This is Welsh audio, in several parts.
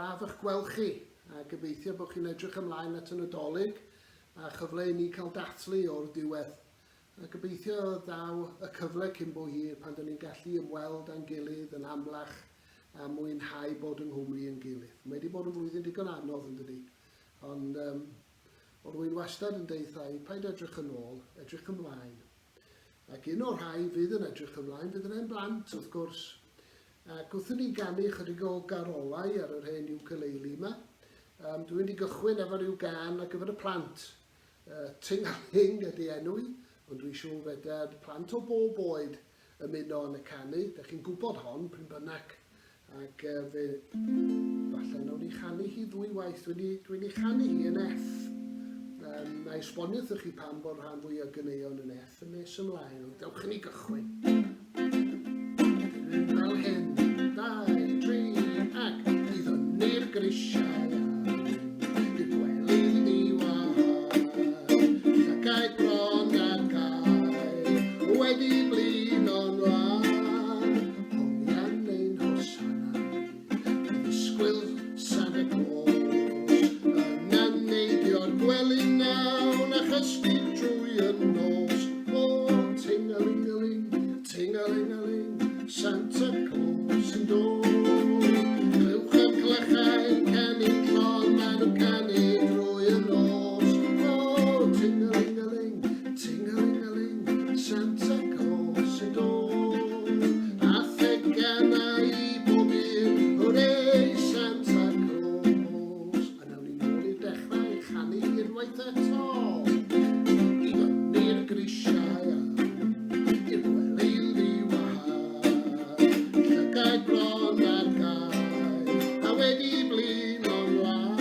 braf eich gweld chi, a gobeithio bod chi'n edrych ymlaen at y Nadolig a cyfle i ni cael dathlu o'r diwedd. A gobeithio ddaw y cyfle cyn bo hir pan dyn ni'n gallu ymweld â'n gilydd yn amlach a mwynhau bod yng Nghymru yn gilydd. Mae wedi bod yn flwyddyn digon anodd yn dydi, ond o'r rwy'n wastad yn deud thai, paid edrych yn ôl, edrych ymlaen. Ac un o'r rhai fydd yn edrych ymlaen, fydd yn ein blant wrth gwrs. Ac wrthyn ni ganu chydig o garolau ar yr hen ukulele yma. Dwi'n wedi gychwyn efo rhyw gan ar gyfer y plant. Tingaling ydy enwi, ond dwi'n siŵr fedad plant o bob oed ymuno yn y canu. Da chi'n gwybod hon, pryn bynnag. Ac falle nawr ni chanu hi ddwy waith. Dwi'n ei chanu hi yn F. Mae esbonio wrthych chi pam bod rhan fwy o ganeuon yn F yn nes ymlaen. Dewch i ni gychwyn. Fel hyn, 2, 3, ac i ddynnu'r grisiau i'r gwely ddiwedd. Llygaid bron ar gael, wedi blin o'n rhan. Hongian neu'n hosanau, ddisgwyl Santa Claus. Yna'n neidio'r gwely nawn a chysgu trwy y nos. O, ting-a-ling-a-ling, ting-a-ling-a-ling, Santa Claus yn dod. Clywch y clychau, canu'n clon, maen nhw'n canu drwy y nos. O, ting-a-ling-a-ling, ting-a-ling-a-ling, Santa Claus yn dod. A thegannau i bob un, hwrê, Santa Claus. A nawn ni nôl i'r dechrau i chanu unwaith eto. I fyny'r grisiau i'r gwely Llygaid bron ar gael, a wedi blin o'n rhan.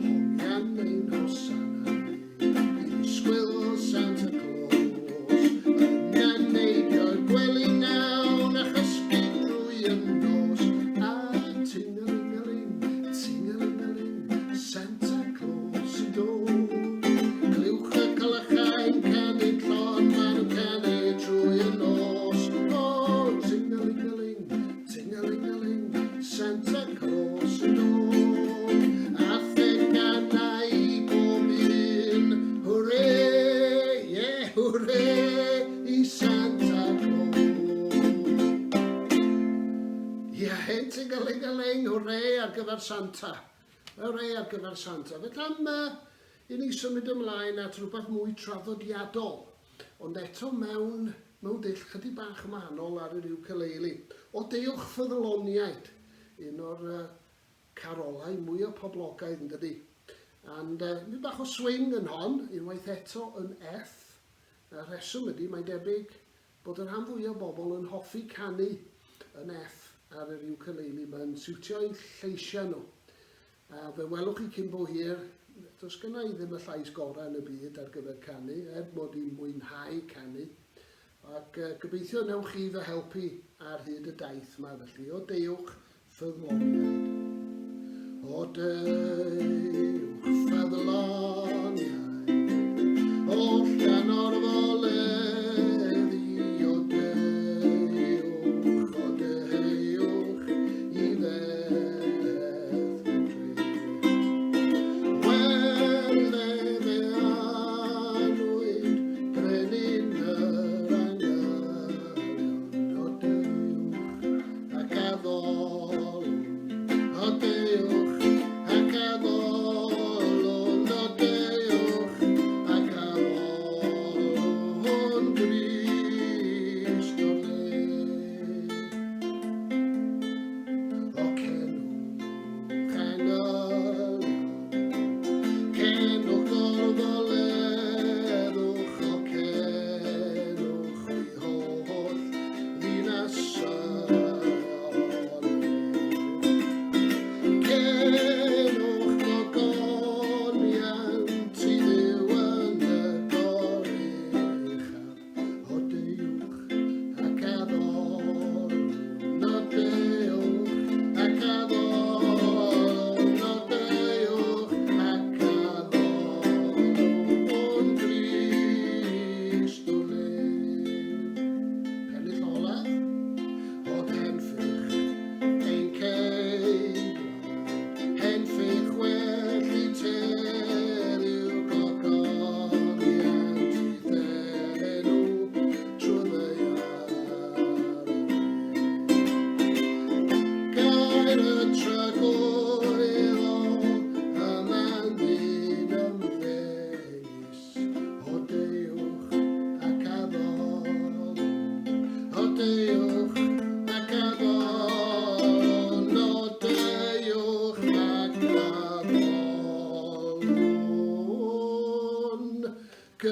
Hongian neu'n hosanau, i ddisgwyl Santa Claus. Yna'n neidio'r gwely nawn a chysgu drwy y nos. A ting-a-ling-a-ling, ting-a-ling-a-ling, Santa Claus yn dod. Clywch y calychau'n canu'n clon, maen nhw'n canu drwy y nos. O, ting-a-ling-a-ling, ting-a-ling-a-ling, Santa Claus yn dod. A thegannau i bob un, hwrê, yeah, hwrê, i Santa Claus. Ie, hen ting-a-ling-a-ling, hwrê ar gyfer Santa. Hwrê ar gyfer Santa. Felly i ni symud ymlaen at rhywbeth mwy traddodiadol, ond eto mewn dull chydig bach yn wahanol ar yr ukulele. O dewch ffyddloniaid, un o'r carolau mwy o poblogaidd yn dydi. And mi bach o swing yn hon, unwaith eto yn F. Y rheswm ydy, mae'n debyg bod yr rhan fwy o bobl yn hoffi canu yn F ar yr ukulele. Mae'n siwtio i'n lleisiau nhw. Fe welwch chi cyn bo hir, does gynnau ddim y llais gorau yn y byd ar gyfer canu, mod i'n mwynhau canu. Ac gobeithio newch chi fy helpu ar hyd y daith yma felly. O dewch ffyddloniaid. O dewch ffyddloniaid. O llan o'r foleddi. O dewch i fedd Wel efe anwyd brenin yr anghenion. O dewch ac addol, o dewch ac addol, o dewch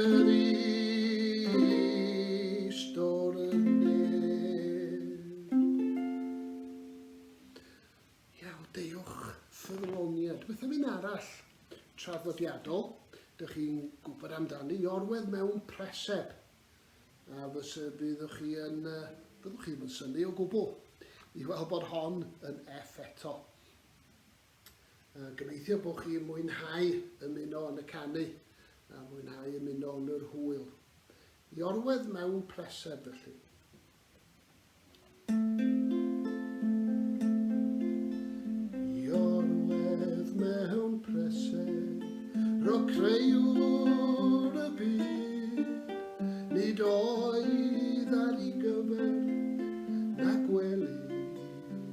yr eist o'r neb. Iawn, dewch ffyddloniad. Beth am un arall traddodiadol, dych chi'n gwybod amdani, Iorwedd mewn preseb. A byddwch chi yn synnu o gwbl i weld bod hon yn F eto. Gobeithio bod chi'n mwynhau ymuno yn y canu a mwynhau ymuno yn yr hwyl. Iorwedd mewn preseb felly. Iorwedd mewn preseb, ro creuwr y byd, nid oedd ar ei gyfer na gwely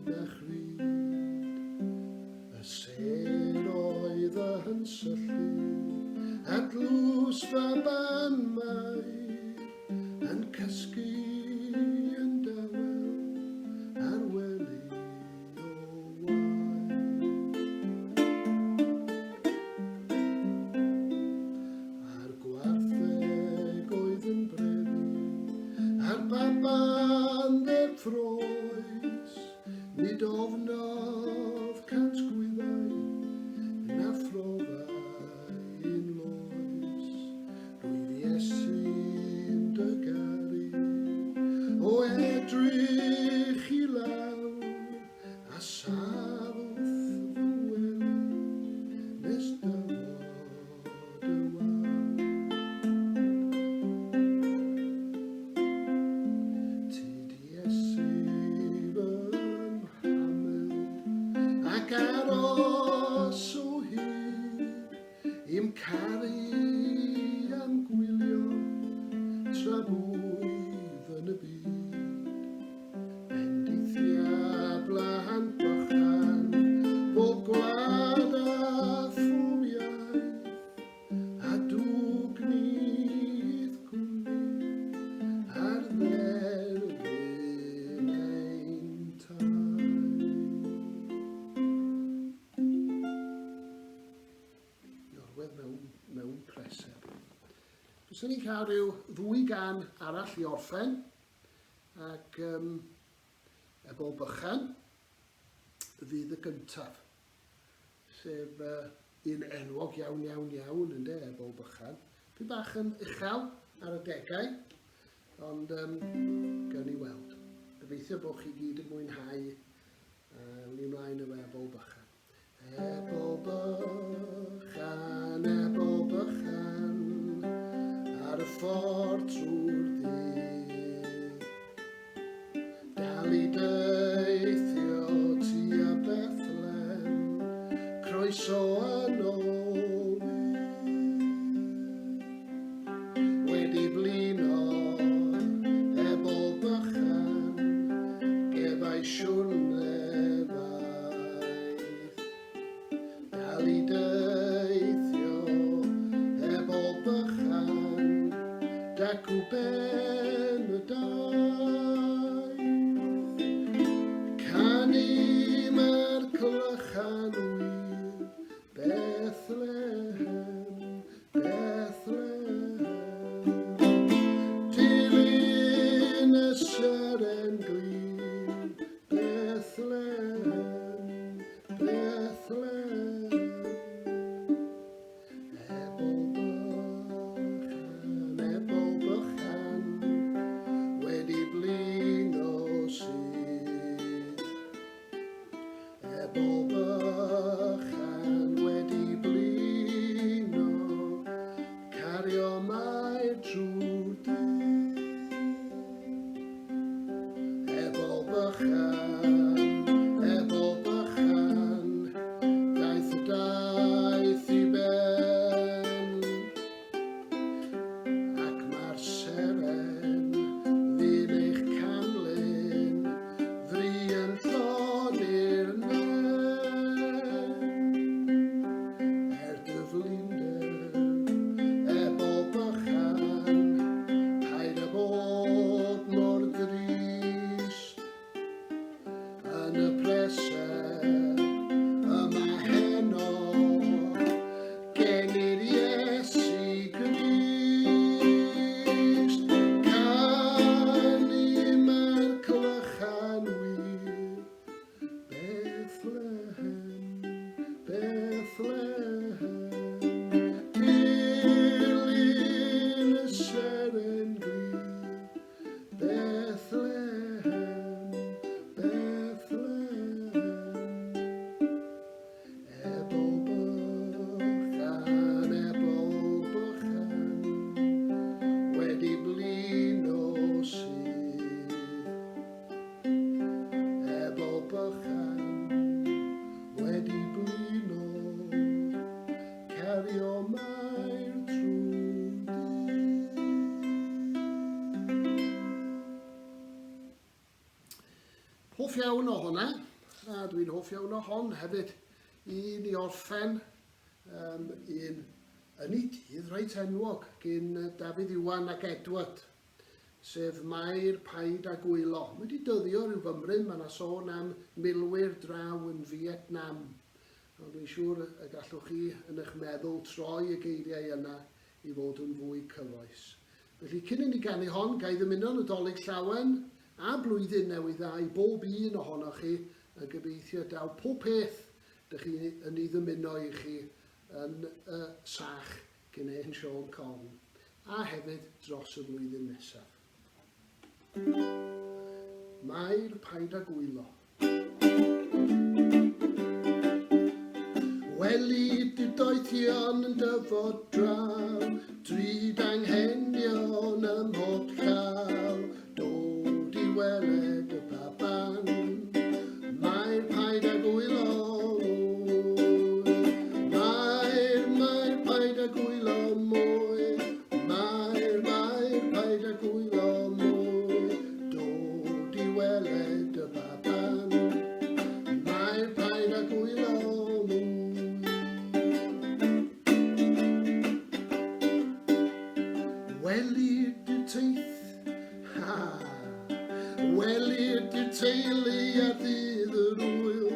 na chryd. Y ser oedd yn syllu a dlws baban mair yn cysgu yn dawel ar wely o wain. A'r gwartheg oedd yn brefi a'r baban ddeb ffroes, nid ofnodd cant gwyddau na phrofau un loes. Rwyf Iesu'n dygaru o edrych i lawr a sarwth fy wely nes dywod y wawr. Tyd Iesu fy mhamel ac aros o hyd i'm caru am gwylio tra bwyf yn y byd. Bendithia blant bychan bob gwlad a ffwmiaeth a dwgnydd gwlyb ar dderfyn ein taith. Iorwedd mewn preseb. Fyswn ni'n cael rhyw ddwy gan arall i orffen, ac ebol bychan fydd y gyntaf, sef un enwog iawn, ynddo, ebol bychan. Pwy bach yn uchel ar y degau, ond gawn ni weld. Gobeithio bod chi gyd yn mwynhau ni ymlaen efo ebol bychan. Ebol bychan, ar y ffordd trwy'r dydd, dal i deithio tua Bethlehem, croeso yn ôl wedi blino ebol bychan, gefai siwrnefaith. Dal i deithio ebol bychan, dacw ben y daith. Canu mae'r clychan wir, Bethlehem, Bethlehem. Dilyn y seren glin, Bethlehem, Bethlehem. Ebol bychan, wedi blino sydd. Ebol bychan wedi blino, cario mai drwy'r dydd. Ebol bychan, daeth y daith i ben, ac mae'r seren ddyn eich canlyn, fri yn lloni'r nen. Er dyflinder ebol bychan, hoff iawn o hwnna, a dwi'n hoff iawn o hon hefyd, i ni orffen un yn ei dydd reit enwog gyn Dafydd Iwan ac Edward, sef Mair, Paid a Gwylo. Mae wedi dyddio rhyw fymryn, mae yna sôn am milwyr draw yn Vietnam. Ond dwi'n siŵr y gallwch chi yn eich meddwl troi y geiriau yna i fod yn fwy cyfoes. Felly cyn i ni ganu hon, gai ddymuno Nadolig llawen a blwyddyn newydd dda i bob un ohonoch chi, a gobeithio daw pob peth dych chi yn ei ddymuno i chi yn y sach Caneuon Sion Con, a hefyd dros y flwyddyn nesaf. Mair, Paid a Gwylo. Weli dy doethion yn dyfod draw, drud anghenion ym mhob llaw, dod i weled y baban. Mair, Paid a Gwylo, Mair, Paid a Gwylo mwy, Mair, Paid a Gwylo mwy, dod i weled y baban. Mair, Paid a Gwylo mwy. Welid y teith, welid y teulu a ddydd yr wyl,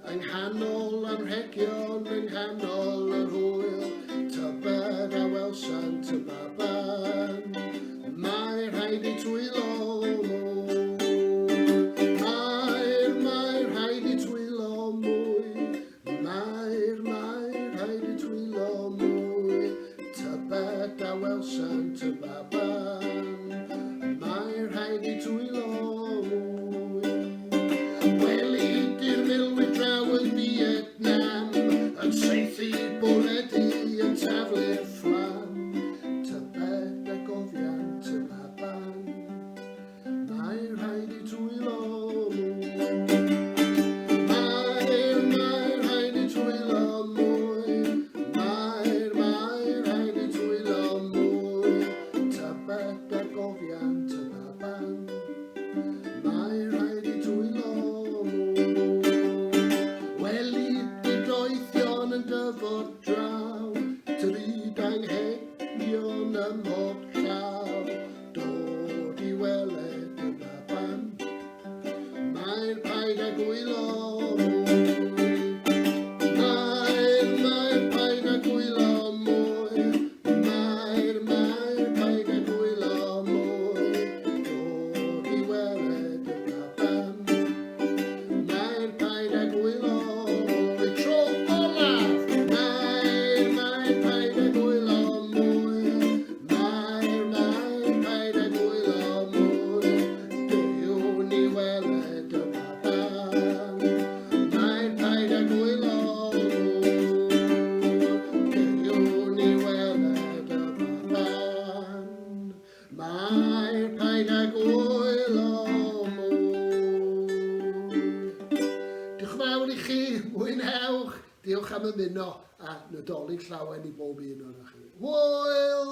yng nghanol anrhegion, yng nghanol yr hwyl, tybed a welsant y baban. Mae rhaid i twylo mwy, Mair, rhaid i twylo mwy, Mair, rhaid i twylo mwy, tybed a welsant y baban. Mae rhaid i twylo mwy. Welid i'r milwyr draw yn Vietnam, yn saethu bwledi yn taflu'r fflam, tybed a gofiant y baban. Mae rhaid i twylo mwy. Mair, rhaid i twylo mwy, Mair, rhaid i twylo mwy, tybed a gofiant y baban. Mae rhaid i twylo mwy. Welid y doethion yn dyfod draw, drud anghenion ym mhob llaw, dod i weled y baban. Mair, Paid a Gwylo mwy, Mair, Paid a Gwylo mwy, Mair, Paid a Gwylo mwy, dod i weled y baban. Mair, Paid a Gwylo mwy, tro olaf. Mair, Paid a Gwylo mwy, Mair, Paid a Gwylo mwy, dew'n i weled y baban. Mair, Paid a Gwylo mwy, dew'n i weled y baban. Mair, Paid a Gwylo mwy. Diolch yn fawr i chi, mwynhewch, diolch am ymuno a Nadolig llawen i bob un ohonoch chi. Hwyl!